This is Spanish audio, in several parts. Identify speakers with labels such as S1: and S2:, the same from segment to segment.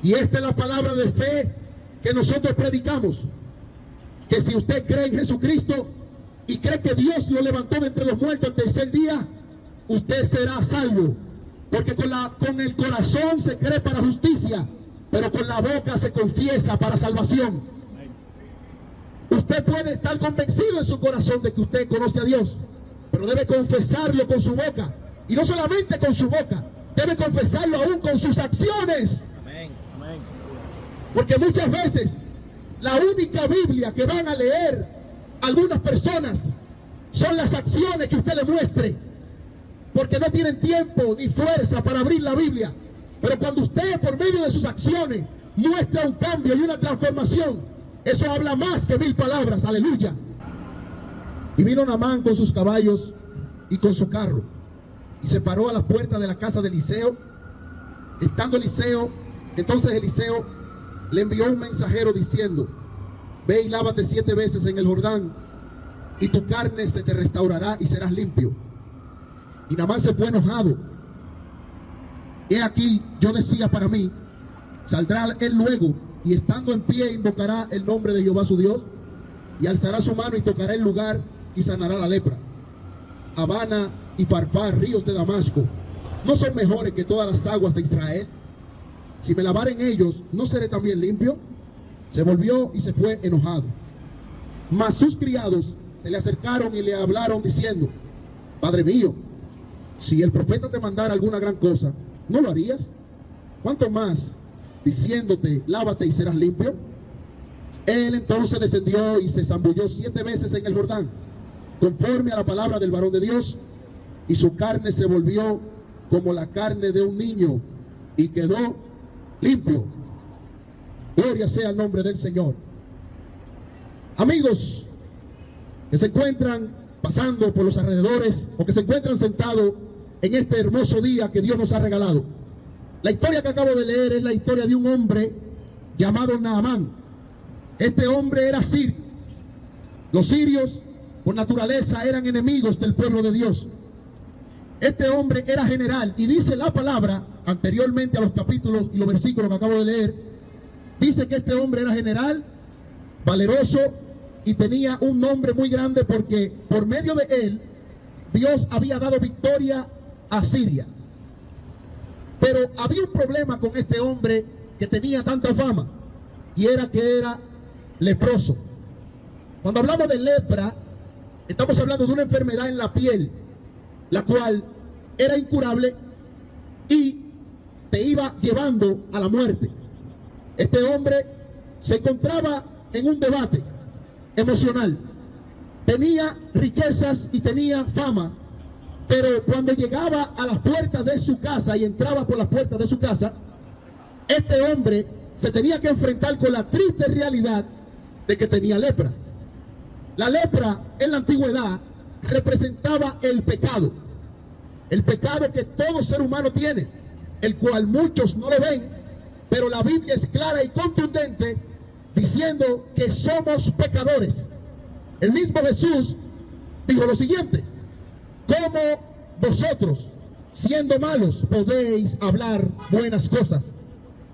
S1: Y esta es la palabra de fe que nosotros predicamos. Que si usted cree en Jesucristo y cree que Dios lo levantó de entre los muertos al tercer día, usted será salvo. Porque con el corazón se cree para justicia, pero con la boca se confiesa para salvación. Usted puede estar convencido en su corazón de que usted conoce a Dios, pero debe confesarlo con su boca. Y no solamente con su boca, debe confesarlo aún con sus acciones. Porque muchas veces la única Biblia que van a leer algunas personas son las acciones que usted le muestre, porque no tienen tiempo ni fuerza para abrir la Biblia. Pero cuando usted, por medio de sus acciones, muestra un cambio y una transformación, eso habla más que 1000 palabras. Aleluya. Y vino Naamán con sus caballos y con su carro, y se paró a las puertas de la casa de Eliseo. Estando entonces Eliseo le envió un mensajero diciendo: ve y lávate 7 veces en el Jordán, y tu carne se te restaurará y serás limpio. Y Naamán se fue enojado. He aquí, yo decía para mí: saldrá él luego, y estando en pie invocará el nombre de Jehová su Dios, y alzará su mano y tocará el lugar y sanará la lepra. Habana y Farfar, ríos de Damasco, ¿no son mejores que todas las aguas de Israel? Si me lavare en ellos, ¿no seré también limpio? Se volvió y se fue enojado. Mas sus criados se le acercaron y le hablaron diciendo: Padre mío, si el profeta te mandara alguna gran cosa, ¿no lo harías? ¿Cuánto más diciéndote: lávate y serás limpio? Él entonces descendió y se zambulló 7 veces en el Jordán, conforme a la palabra del varón de Dios, y su carne se volvió como la carne de un niño, y quedó limpio. Gloria sea el nombre del Señor. Amigos que se encuentran pasando por los alrededores, o que se encuentran sentados en este hermoso día que Dios nos ha regalado, la historia que acabo de leer es la historia de un hombre llamado Naamán. Este hombre era sirio. Los sirios por naturaleza eran enemigos del pueblo de Dios. Este hombre era general, y dice la palabra anteriormente a los capítulos y los versículos que acabo de leer, dice que este hombre era general, valeroso, y tenía un nombre muy grande porque por medio de él Dios había dado victoria a Siria. Pero había un problema con este hombre que tenía tanta fama, y era que era leproso. Cuando hablamos de lepra, estamos hablando de una enfermedad en la piel, la cual era incurable y te iba llevando a la muerte. Este hombre se encontraba en un debate emocional. Tenía riquezas y tenía fama, pero cuando llegaba a las puertas de su casa y entraba por las puertas de su casa, este hombre se tenía que enfrentar con la triste realidad de que tenía lepra. La lepra en la antigüedad representaba el pecado que todo ser humano tiene, el cual muchos no lo ven, pero la Biblia es clara y contundente diciendo que somos pecadores. El mismo Jesús dijo lo siguiente: ¿cómo vosotros, siendo malos, podéis hablar buenas cosas?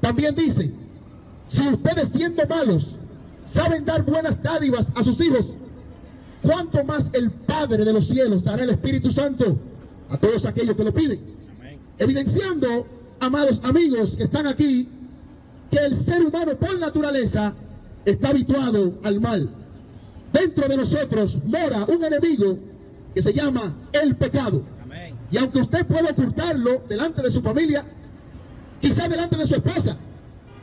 S1: También dice: si ustedes, siendo malos, saben dar buenas dádivas a sus hijos, ¿cuánto más el Padre de los cielos dará el Espíritu Santo a todos aquellos que lo piden? Amén. Evidenciando, amados amigos que están aquí, que el ser humano por naturaleza está habituado al mal. Dentro de nosotros mora un enemigo que se llama el pecado. Amén. Y aunque usted pueda ocultarlo delante de su familia, quizás delante de su esposa,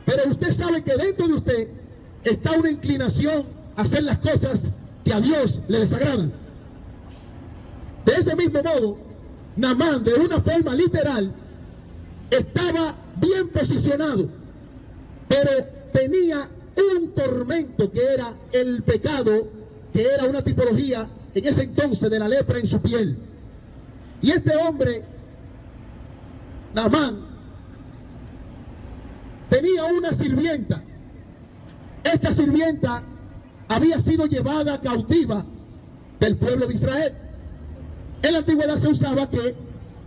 S1: pero usted sabe que dentro de usted está una inclinación a hacer las cosas que a Dios le desagradan. De ese mismo modo, Naamán, de una forma literal, estaba bien posicionado, pero tenía un tormento que era el pecado, que era una tipología en ese entonces de la lepra en su piel. Y este hombre, Naamán, tenía una sirvienta. Esta sirvienta había sido llevada cautiva del pueblo de Israel. En la antigüedad se usaba que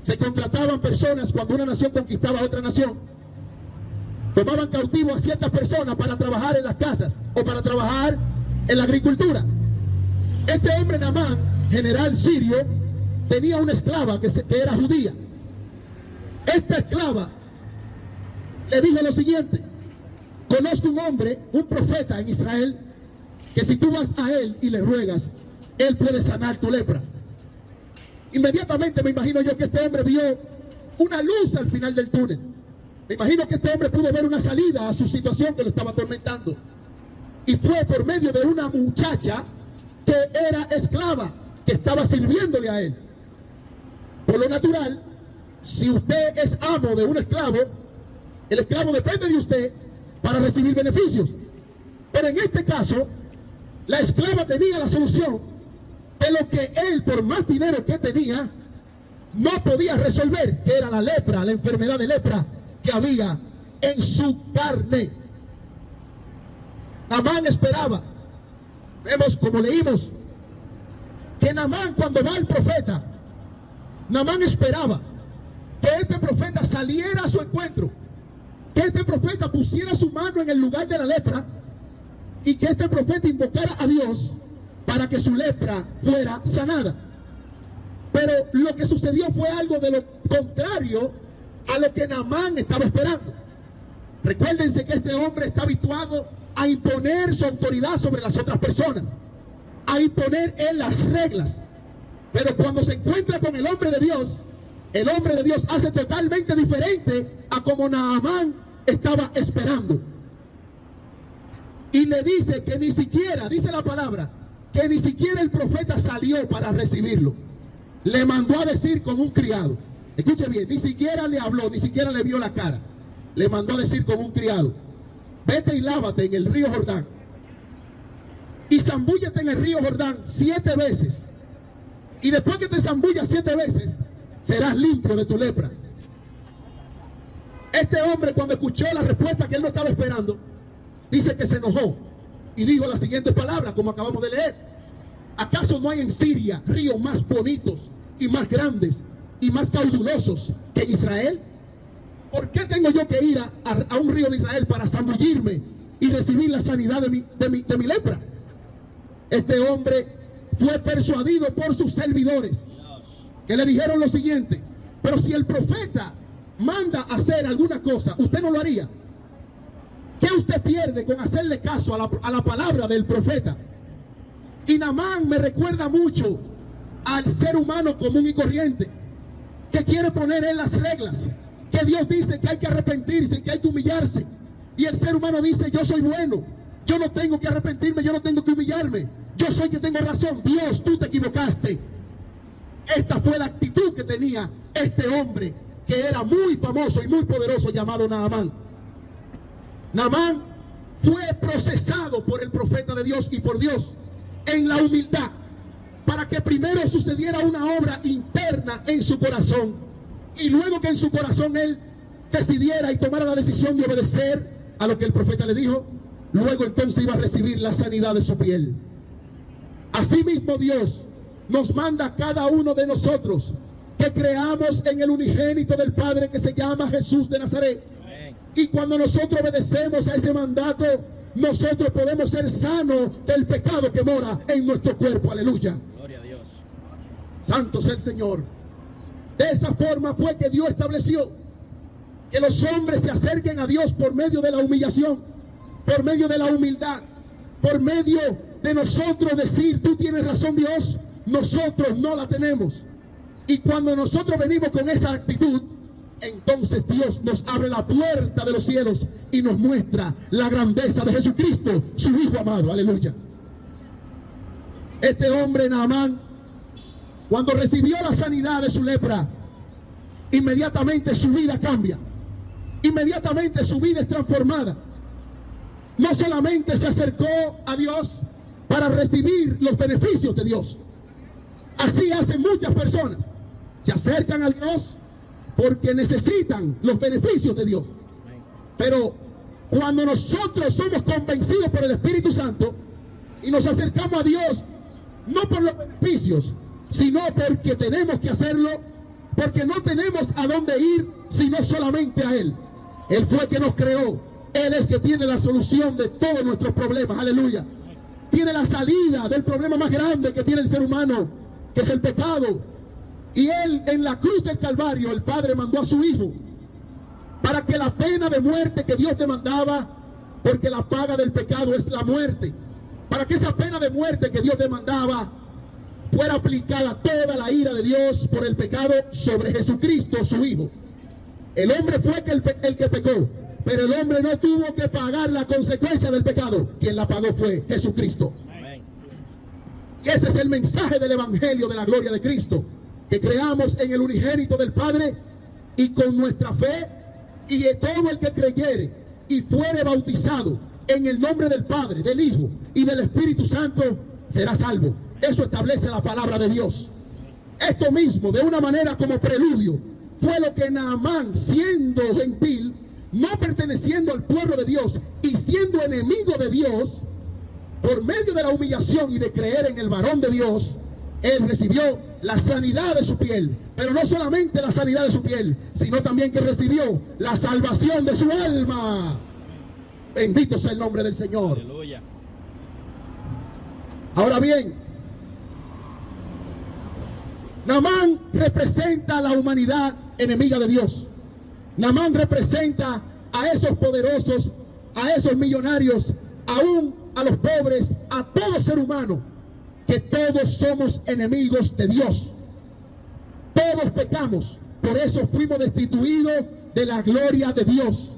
S1: se contrataban personas cuando una nación conquistaba a otra nación. tomaban cautivo a ciertas personas para trabajar en las casas o para trabajar en la agricultura. Este hombre Naamán, general sirio, tenía una esclava que era judía. Esta esclava le dijo lo siguiente: conozco un hombre, un profeta en Israel, que si tú vas a él y le ruegas, él puede sanar tu lepra. Inmediatamente me imagino yo que este hombre vio una luz al final del túnel. Me imagino que este hombre pudo ver una salida a su situación que lo estaba atormentando. Y fue por medio de una muchacha que era esclava, que estaba sirviéndole a él. Por lo natural, si usted es amo de un esclavo, el esclavo depende de usted para recibir beneficios. Pero en este caso, la esclava tenía la solución de lo que él, por más dinero que tenía, no podía resolver, que era la lepra, la enfermedad de lepra que había en su carne. Naamán esperaba. Vemos, como leímos, que Naamán, cuando va al profeta, Naamán esperaba que este profeta saliera a su encuentro, que este profeta pusiera su mano en el lugar de la lepra y que este profeta invocara a Dios para que su lepra fuera sanada. Pero lo que sucedió fue algo de lo contrario a lo que Naamán estaba esperando. Recuérdense que este hombre está habituado a imponer su autoridad sobre las otras personas, a imponer él las reglas. Pero cuando se encuentra con el hombre de Dios hace totalmente diferente a como Naamán estaba esperando. Y le dice que ni siquiera, dice la palabra, que ni siquiera el profeta salió para recibirlo. Le mandó a decir con un criado. Escuche bien, ni siquiera le habló, ni siquiera le vio la cara. Le mandó a decir con un criado: vete y lávate en el río Jordán y zambúllete en el río Jordán 7 veces. Y después que te zambullas 7 veces, serás limpio de tu lepra. Este hombre, cuando escuchó la respuesta que él no estaba esperando, dice que se enojó y dijo las siguientes palabras, como acabamos de leer: ¿acaso no hay en Siria ríos más bonitos y más grandes y más caudulosos que en Israel? ¿Por qué tengo yo que ir a un río de Israel para zambullirme y recibir la sanidad de mi lepra? Este hombre fue persuadido por sus servidores, que le dijeron lo siguiente: pero si el profeta manda hacer alguna cosa, ¿usted no lo haría? ¿Qué usted pierde con hacerle caso a la palabra del profeta? Y Naamán me recuerda mucho al ser humano común y corriente, que quiere poner en las reglas, que Dios dice que hay que arrepentirse, que hay que humillarse. Y el ser humano dice: yo soy bueno, yo no tengo que arrepentirme, yo no tengo que humillarme, yo soy que tengo razón. Dios, tú te equivocaste. Esta fue la actitud que tenía este hombre, que era muy famoso y muy poderoso, llamado Naamán. Naamán fue procesado por el profeta de Dios y por Dios en la humildad, para que primero sucediera una obra interna en su corazón, y luego que en su corazón él decidiera y tomara la decisión de obedecer a lo que el profeta le dijo, luego entonces iba a recibir la sanidad de su piel. Asimismo, Dios nos manda a cada uno de nosotros que creamos en el unigénito del Padre, que se llama Jesús de Nazaret. Y cuando nosotros obedecemos a ese mandato, nosotros podemos ser sanos del pecado que mora en nuestro cuerpo. Aleluya.
S2: Gloria a Dios.
S1: Santo sea el Señor. De esa forma fue que Dios estableció que los hombres se acerquen a Dios por medio de la humillación, por medio de la humildad, por medio de nosotros decir: tú tienes razón, Dios, nosotros no la tenemos. Y cuando nosotros venimos con esa actitud, entonces Dios nos abre la puerta de los cielos y nos muestra la grandeza de Jesucristo, su Hijo amado. Aleluya. Este hombre Naamán, cuando recibió la sanidad de su lepra, inmediatamente su vida cambia. Inmediatamente su vida es transformada. No solamente se acercó a Dios para recibir los beneficios de Dios. Así hacen muchas personas. Se acercan a Dios porque necesitan los beneficios de Dios. Pero cuando nosotros somos convencidos por el Espíritu Santo y nos acercamos a Dios, no por los beneficios, sino porque tenemos que hacerlo, porque no tenemos a dónde ir, sino solamente a Él. Él fue que nos creó. Él es que tiene la solución de todos nuestros problemas. Aleluya. Tiene la salida del problema más grande que tiene el ser humano, que es el pecado. Y Él, en la cruz del Calvario, el Padre mandó a su Hijo para que la pena de muerte que Dios demandaba, porque la paga del pecado es la muerte, para que esa pena de muerte que Dios demandaba fuera aplicada toda la ira de Dios por el pecado sobre Jesucristo, su Hijo. El hombre fue el que pecó, pero el hombre no tuvo que pagar la consecuencia del pecado. Quien la pagó fue Jesucristo. Amén. Y ese es el mensaje del Evangelio de la gloria de Cristo, que creamos en el unigénito del Padre, y con nuestra fe, y todo el que creyere y fuere bautizado en el nombre del Padre, del Hijo y del Espíritu Santo, será salvo. Eso establece la palabra de Dios. Esto mismo, de una manera como preludio, fue lo que Naamán, siendo gentil, no perteneciendo al pueblo de Dios y siendo enemigo de Dios, por medio de la humillación y de creer en el varón de Dios, él recibió la sanidad de su piel. Pero no solamente la sanidad de su piel, sino también que recibió la salvación de su alma. Bendito sea el nombre del Señor. Aleluya. Ahora bien, Naamán representa a la humanidad enemiga de Dios. Naamán representa a esos poderosos, a esos millonarios, aún a los pobres, a todo ser humano, que todos somos enemigos de Dios. Todos pecamos, por eso fuimos destituidos de la gloria de Dios.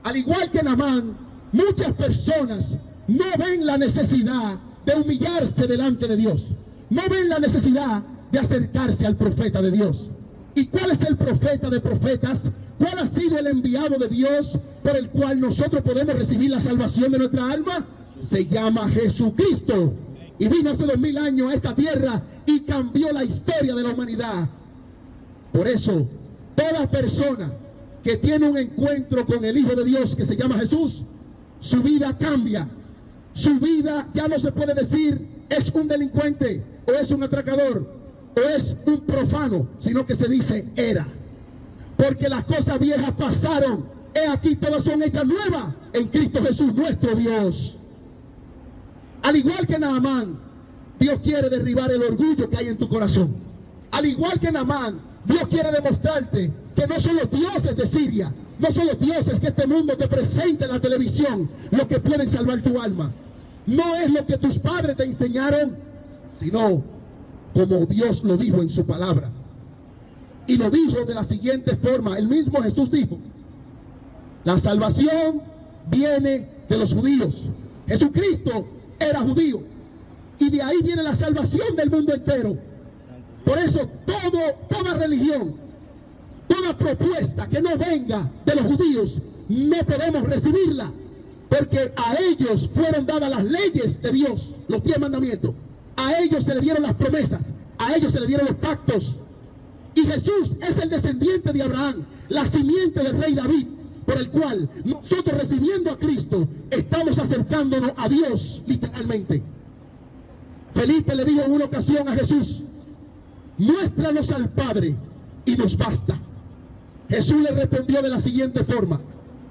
S1: Al igual que Naamán, muchas personas no ven la necesidad de humillarse delante de Dios. No ven la necesidad de acercarse al profeta de Dios. ¿Y cuál es el profeta de profetas? ¿Cuál ha sido el enviado de Dios por el cual nosotros podemos recibir la salvación de nuestra alma? Se llama Jesucristo. Y vino hace 2000 años a esta tierra y cambió la historia de la humanidad. Por eso, toda persona que tiene un encuentro con el Hijo de Dios, que se llama Jesús, su vida cambia. Su vida ya no se puede decir es un delincuente, o es un atracador, o es un profano, sino que se dice era. Porque las cosas viejas pasaron, he aquí todas son hechas nuevas en Cristo Jesús nuestro Dios. Al igual que Naamán, Dios quiere derribar el orgullo que hay en tu corazón. Al igual que Naamán, Dios quiere demostrarte que no son los dioses de Siria, no son los dioses que este mundo te presenta en la televisión los que pueden salvar tu alma. No es lo que tus padres te enseñaron, sino como Dios lo dijo en su palabra. Y lo dijo de la siguiente forma. El mismo Jesús dijo: la salvación viene de los judíos. Jesucristo era judío, y de ahí viene la salvación del mundo entero. Por eso toda religión, toda propuesta que no venga de los judíos, no podemos recibirla, porque a ellos fueron dadas las leyes de Dios, los 10 mandamientos. A ellos se le dieron las promesas, a ellos se le dieron los pactos. Y Jesús es el descendiente de Abraham, la simiente del rey David, por el cual nosotros, recibiendo a Cristo, estamos acercándonos a Dios literalmente. Felipe le dijo en una ocasión a Jesús: muéstranos al Padre y nos basta. Jesús le respondió de la siguiente forma: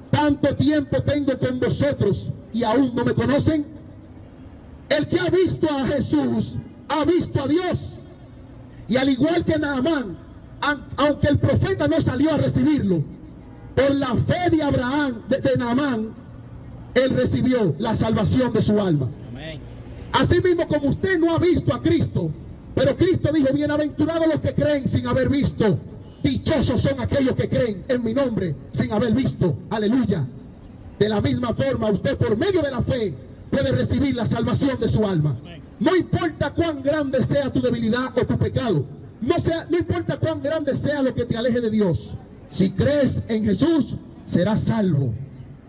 S1: tanto tiempo tengo con vosotros y aún no me conocen. El que ha visto a Jesús ha visto a Dios. Y al igual que Naamán, aunque el profeta no salió a recibirlo, por la fe de Abraham, de Naamán, él recibió la salvación de su alma. Amén. Así mismo, como usted no ha visto a Cristo, pero Cristo dijo: bienaventurados los que creen sin haber visto, dichosos son aquellos que creen en mi nombre sin haber visto. Aleluya. De la misma forma, usted por medio de la fe puede recibir la salvación de su alma. No importa cuán grande sea tu debilidad o tu pecado, no importa cuán grande sea lo que te aleje de Dios. Si crees en Jesús, serás salvo.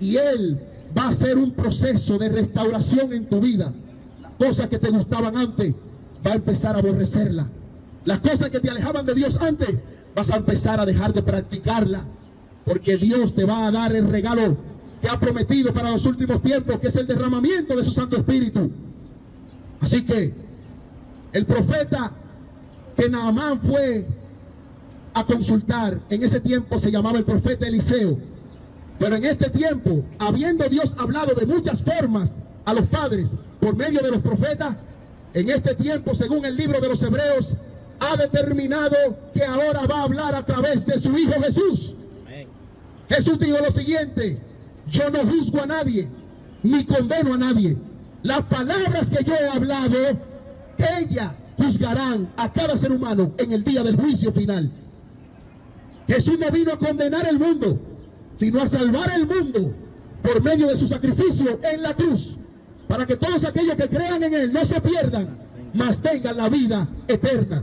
S1: Y Él va a hacer un proceso de restauración en tu vida. Las cosas que te gustaban antes, va a empezar a aborrecerlas. Las cosas que te alejaban de Dios antes, vas a empezar a dejar de practicarla. Porque Dios te va a dar el regalo que ha prometido para los últimos tiempos, que es el derramamiento de su Santo Espíritu. Así que el profeta que Naamán fue a consultar, en ese tiempo se llamaba el profeta Eliseo. Pero en este tiempo, habiendo Dios hablado de muchas formas a los padres por medio de los profetas, en este tiempo, según el libro de los Hebreos, ha determinado que ahora va a hablar a través de su Hijo Jesús. Amén. Jesús dijo lo siguiente: yo no juzgo a nadie, ni condeno a nadie. Las palabras que yo he hablado, ellas juzgarán a cada ser humano en el día del juicio final. Jesús no vino a condenar el mundo, sino a salvar el mundo por medio de su sacrificio en la cruz, para que todos aquellos que crean en Él no se pierdan, mas tengan la vida eterna.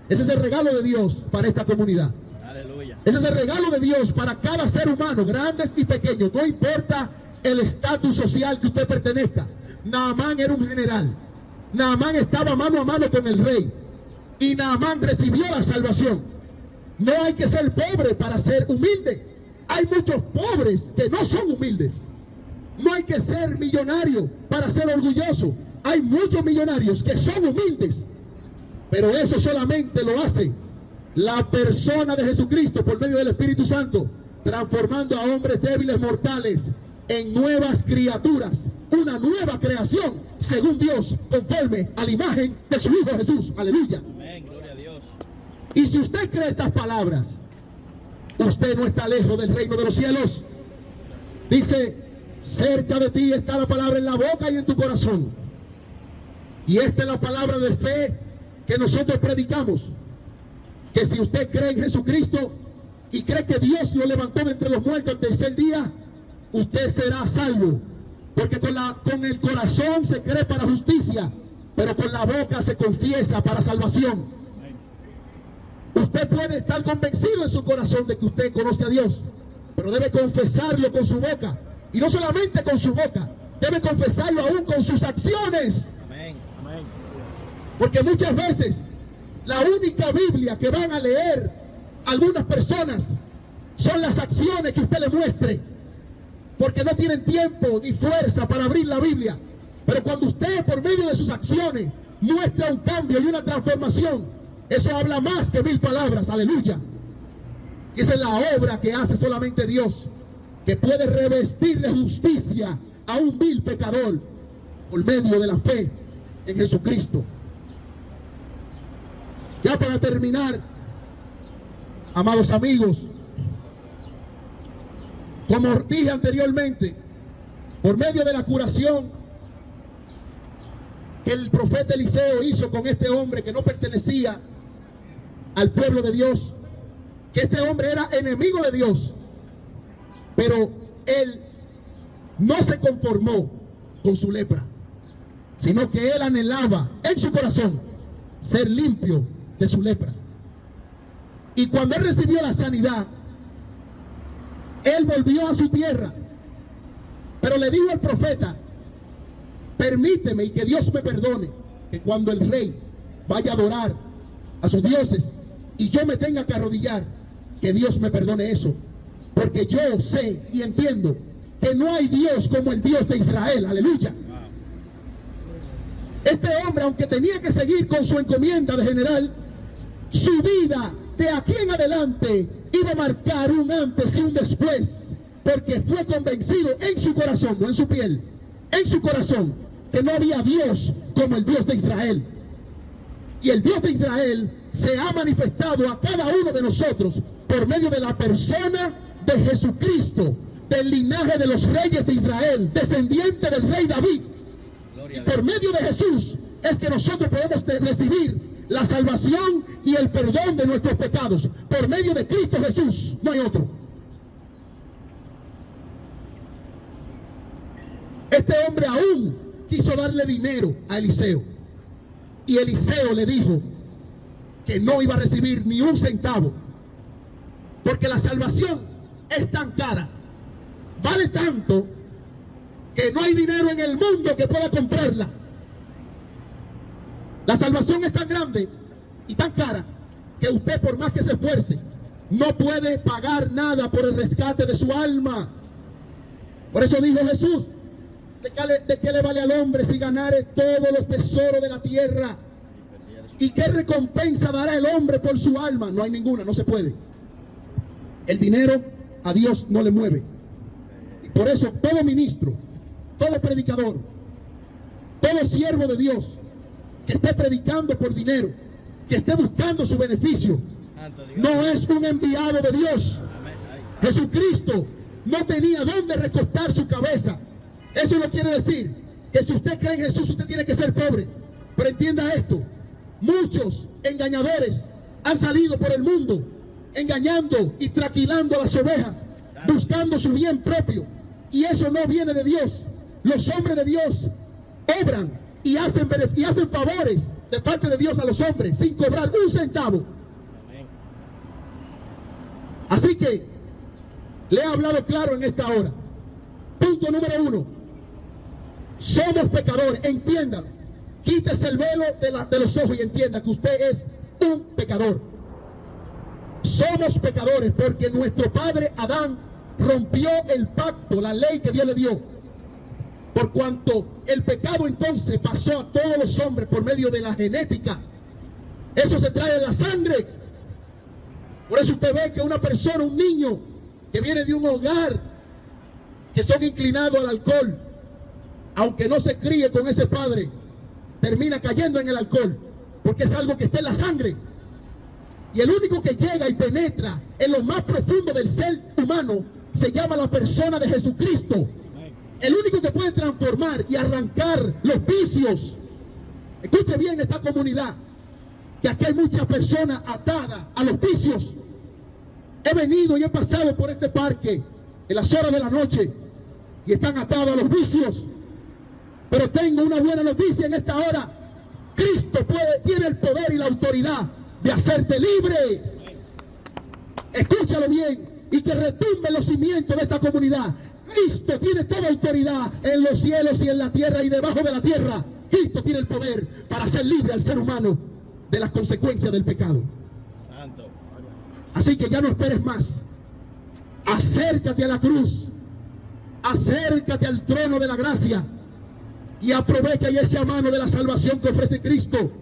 S1: Ese es el regalo de Dios para esta comunidad. Aleluya. Ese es el regalo de Dios para cada ser humano, grandes y pequeños, no importa el estatus social que usted pertenezca. Naamán era un general. Naamán estaba mano a mano con el rey, y Naamán recibió la salvación. No hay que ser pobre para ser humilde. Hay muchos pobres que no son humildes. No hay que ser millonario para ser orgulloso. Hay muchos millonarios que son humildes, pero eso solamente lo hace la persona de Jesucristo por medio del Espíritu Santo, transformando a hombres débiles mortales en nuevas criaturas, una nueva creación según Dios, conforme a la imagen de su Hijo Jesús. Aleluya. Amén, gloria a Dios. Y si usted cree estas palabras, usted no está lejos del reino de los cielos. Dice: cerca de ti está la palabra en la boca y en tu corazón. Y esta es la palabra de fe que nosotros predicamos, que si usted cree en Jesucristo y cree que Dios lo levantó de entre los muertos al tercer día, usted será salvo. Porque con el corazón se cree para justicia, pero con la boca se confiesa para salvación. Usted puede estar convencido en su corazón de que usted conoce a Dios, pero debe confesarlo con su boca. Y no solamente con su boca, debe confesarlo aún con sus acciones. Amén. Amén. Porque muchas veces la única Biblia que van a leer algunas personas son las acciones que usted le muestre, porque no tienen tiempo ni fuerza para abrir la Biblia. Pero cuando usted, por medio de sus acciones, muestra un cambio y una transformación, eso habla más que 1000 palabras. Aleluya. Y esa es la obra que hace solamente Dios, que puede revestir de justicia a un vil pecador por medio de la fe en Jesucristo. Ya para terminar, amados amigos, como dije anteriormente, por medio de la curación que el profeta Eliseo hizo con este hombre que no pertenecía al pueblo de Dios, que este hombre era enemigo de Dios, pero él no se conformó con su lepra, sino que él anhelaba en su corazón ser limpio de su lepra. Y cuando él recibió la sanidad, él volvió a su tierra, pero le dijo al profeta: permíteme y que Dios me perdone, que cuando el rey vaya a adorar a sus dioses y yo me tenga que arrodillar, que Dios me perdone eso, porque yo sé y entiendo que no hay Dios como el Dios de Israel. Aleluya. Este hombre, aunque tenía que seguir con su encomienda de general, su vida de aquí en adelante iba a marcar un antes y un después, porque fue convencido en su corazón, no en su piel, en su corazón, que no había Dios como el Dios de Israel. Y el Dios de Israel se ha manifestado a cada uno de nosotros por medio de la persona de Jesucristo, del linaje de los reyes de Israel, descendiente del rey David. Y por medio de Jesús es que nosotros podemos recibir la salvación y el perdón de nuestros pecados. Por medio de Cristo Jesús, no hay otro. Este hombre aún quiso darle dinero a Eliseo, y Eliseo le dijo que no iba a recibir ni un centavo, porque la salvación es tan cara, vale tanto, que no hay dinero en el mundo que pueda comprarla. La salvación es tan grande y tan cara que usted, por más que se esfuerce, no puede pagar nada por el rescate de su alma. Por eso dijo Jesús: ¿de qué le vale al hombre si ganare todos los tesoros de la tierra? ¿Y qué recompensa dará el hombre por su alma? No hay ninguna, no se puede. El dinero a Dios no le mueve. Por eso todo ministro, todo predicador, todo siervo de Dios que esté predicando por dinero, que esté buscando su beneficio, no es un enviado de Dios. Jesucristo no tenía dónde recostar su cabeza. Eso no quiere decir que si usted cree en Jesús, usted tiene que ser pobre. Pero entienda esto, muchos engañadores han salido por el mundo engañando y traquilando a las ovejas, buscando su bien propio, y eso no viene de Dios. Los hombres de Dios obran y hacen favores de parte de Dios a los hombres sin cobrar un centavo. Así que le he hablado claro en esta hora. Punto número 1: somos pecadores, entiéndalo. Quítese el velo de los ojos y entienda que usted es un pecador. Somos pecadores porque nuestro padre Adán rompió el pacto, la ley que Dios le dio. Por cuanto el pecado entonces pasó a todos los hombres por medio de la genética. Eso se trae en la sangre. Por eso usted ve que una persona, un niño que viene de un hogar que son inclinados al alcohol, aunque no se críe con ese padre, termina cayendo en el alcohol, porque es algo que está en la sangre. Y el único que llega y penetra en lo más profundo del ser humano se llama la persona de Jesucristo. El único que puede transformar y arrancar los vicios. Escuche bien esta comunidad, que aquí hay muchas personas atadas a los vicios. He venido y he pasado por este parque en las horas de la noche y están atados a los vicios. Pero tengo una buena noticia en esta hora. Cristo tiene el poder y la autoridad de hacerte libre. Escúchalo bien y que retumbe los cimientos de esta comunidad. Cristo tiene toda autoridad en los cielos y en la tierra y debajo de la tierra. Cristo tiene el poder para hacer libre al ser humano de las consecuencias del pecado. Santo. Así que ya no esperes más. Acércate a la cruz. Acércate al trono de la gracia. Y aprovecha y echa mano de la salvación que ofrece Cristo,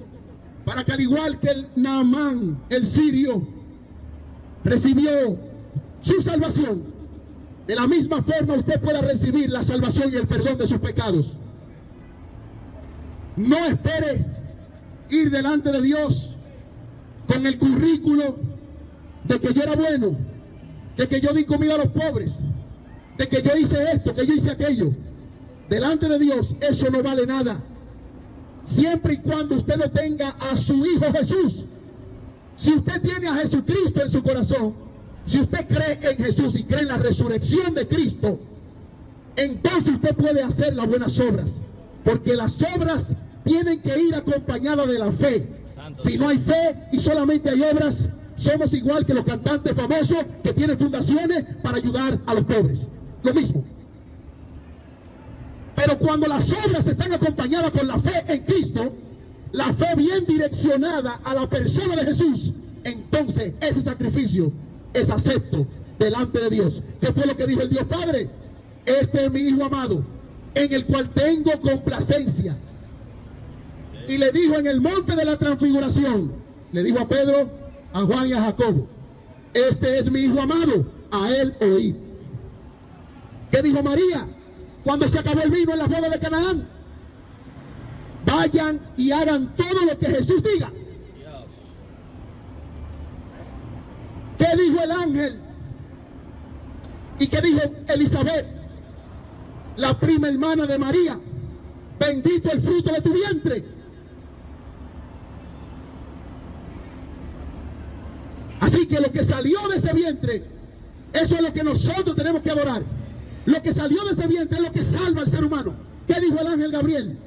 S1: para que al igual que el Naamán, el sirio, recibió su salvación, de la misma forma usted pueda recibir la salvación y el perdón de sus pecados. No espere ir delante de Dios con el currículo de que yo era bueno, de que yo di comida a los pobres, de que yo hice esto, que yo hice aquello. Delante de Dios eso no vale nada, siempre y cuando usted no tenga a su Hijo Jesús. Si usted tiene a Jesucristo en su corazón, si usted cree en Jesús y cree en la resurrección de Cristo, entonces usted puede hacer las buenas obras, porque las obras tienen que ir acompañadas de la fe. Si no hay fe y solamente hay obras, somos igual que los cantantes famosos que tienen fundaciones para ayudar a los pobres. Lo mismo. Pero cuando las obras están acompañadas con la fe en Cristo, la fe bien direccionada a la persona de Jesús, entonces ese sacrificio es acepto delante de Dios. ¿Qué fue lo que dijo el Dios Padre? Este es mi Hijo amado, en el cual tengo complacencia. Y le dijo en el monte de la transfiguración, le dijo a Pedro, a Juan y a Jacobo, este es mi Hijo amado, a él oíd. ¿Qué dijo María cuando se acabó el vino en la boda de Canaán? Vayan y hagan todo lo que Jesús diga. ¿Qué dijo el ángel? ¿Y qué dijo Elizabeth, la prima hermana de María? Bendito el fruto de tu vientre. Así que lo que salió de ese vientre, eso es lo que nosotros tenemos que adorar. Lo que salió de ese vientre es lo que salva al ser humano. ¿Qué dijo el ángel Gabriel?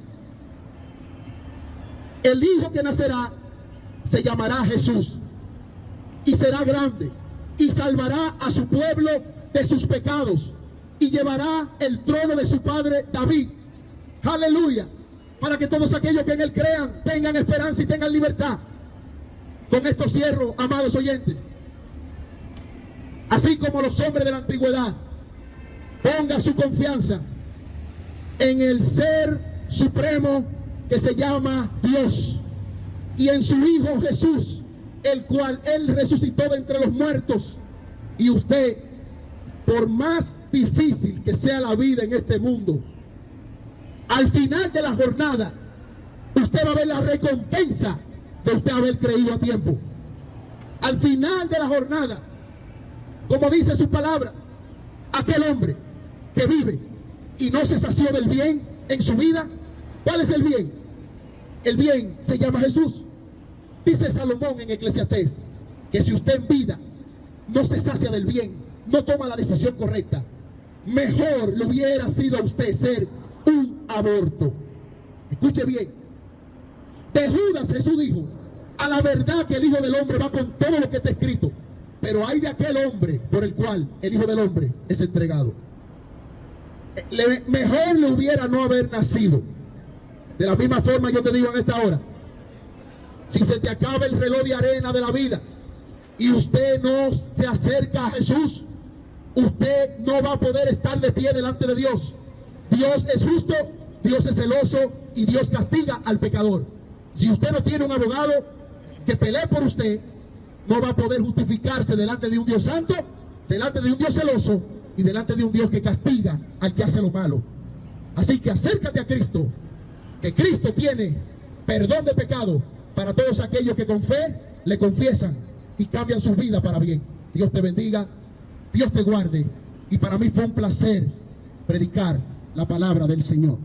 S1: El hijo que nacerá se llamará Jesús y será grande y salvará a su pueblo de sus pecados y llevará el trono de su padre David. Aleluya. Para que todos aquellos que en él crean tengan esperanza y tengan libertad. Con esto cierro, amados oyentes. Así como los hombres de la antigüedad, ponga su confianza en el ser supremo que se llama Dios y en su Hijo Jesús, el cual él resucitó de entre los muertos. Y usted, por más difícil que sea la vida en este mundo, al final de la jornada, usted va a ver la recompensa de usted haber creído a tiempo. Al final de la jornada, como dice su palabra, aquel hombre que vive y no se sació del bien en su vida, ¿cuál es el bien? El bien se llama Jesús. Dice Salomón en Eclesiastés que si usted en vida no se sacia del bien, no toma la decisión correcta, mejor le hubiera sido a usted ser un aborto. Escuche bien. De Judas Jesús dijo: a la verdad que el Hijo del Hombre va con todo lo que está escrito, pero hay de aquel hombre por el cual el Hijo del Hombre es entregado. Mejor le hubiera no haber nacido. De la misma forma yo te digo en esta hora, si se te acaba el reloj de arena de la vida y usted no se acerca a Jesús, usted no va a poder estar de pie delante de Dios. Dios es justo, Dios es celoso y Dios castiga al pecador. Si usted no tiene un abogado que pelee por usted, no va a poder justificarse delante de un Dios santo, delante de un Dios celoso y delante de un Dios que castiga al que hace lo malo. Así que acércate a Cristo, que Cristo tiene perdón de pecado para todos aquellos que con fe le confiesan y cambian su vida para bien. Dios te bendiga, Dios te guarde, y para mí fue un placer predicar la palabra del Señor.